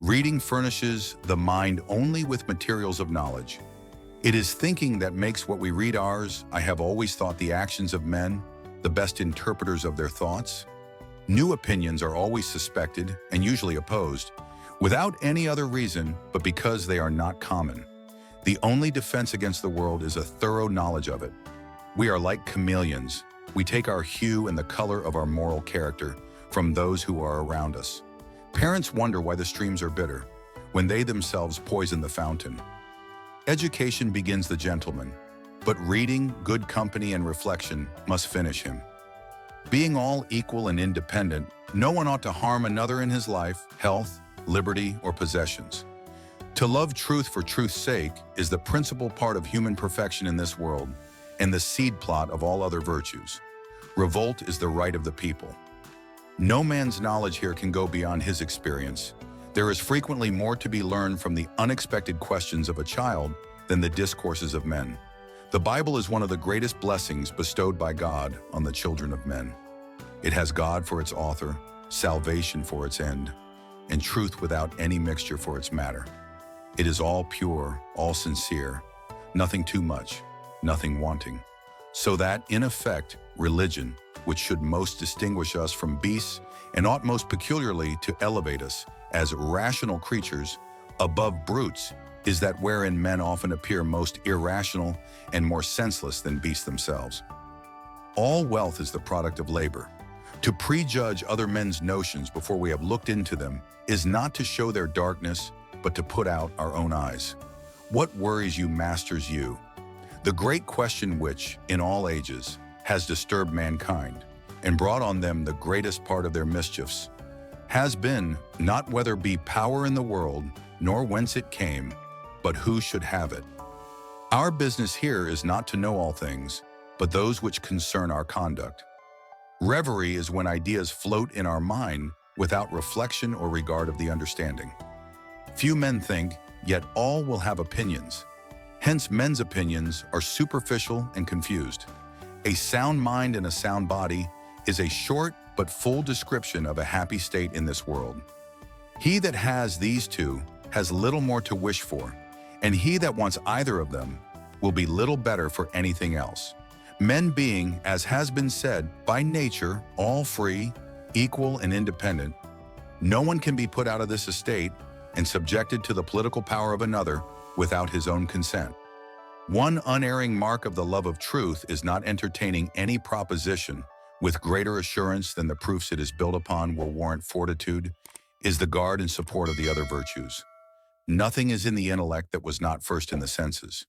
Reading furnishes the mind only with materials of knowledge. It is thinking that makes what we read ours. I have always thought the actions of men, the best interpreters of their thoughts. New opinions are always suspected and usually opposed, without any other reason but because they are not common. The only defense against the world is a thorough knowledge of it. We are like chameleons. We take our hue and the color of our moral character from those who are around us. Parents wonder why the streams are bitter, when they themselves poison the fountain. Education begins the gentleman, but reading, good company, and reflection must finish him. Being all equal and independent, no one ought to harm another in his life, health, liberty, or possessions. To love truth for truth's sake is the principal part of human perfection in this world, and the seed plot of all other virtues. Revolt is the right of the people. No man's knowledge here can go beyond his experience. There is frequently more to be learned from the unexpected questions of a child than the discourses of men. The Bible is one of the greatest blessings bestowed by God on the children of men. It has God for its author, salvation for its end, and truth without any mixture for its matter. It is all pure, all sincere, nothing too much, nothing wanting. So that, in effect, religion, which should most distinguish us from beasts and ought most peculiarly to elevate us as rational creatures above brutes, is that wherein men often appear most irrational and more senseless than beasts themselves. All wealth is the product of labor. To prejudge other men's notions before we have looked into them is not to show their darkness, but to put out our own eyes. What worries you masters you? The great question which, in all ages, has disturbed mankind and brought on them the greatest part of their mischiefs, has been not whether be power in the world, nor whence it came, but who should have it. Our business here is not to know all things, but those which concern our conduct. Reverie is when ideas float in our mind without reflection or regard of the understanding. Few men think, yet all will have opinions. Hence, men's opinions are superficial and confused. A sound mind and a sound body is a short but full description of a happy state in this world. He that has these two has little more to wish for, and he that wants either of them will be little better for anything else. Men being, as has been said, by nature all free, equal, and independent, no one can be put out of this estate and subjected to the political power of another without his own consent. One unerring mark of the love of truth is not entertaining any proposition with greater assurance than the proofs it is built upon will warrant fortitude, is the guard and support of the other virtues. Nothing is in the intellect that was not first in the senses.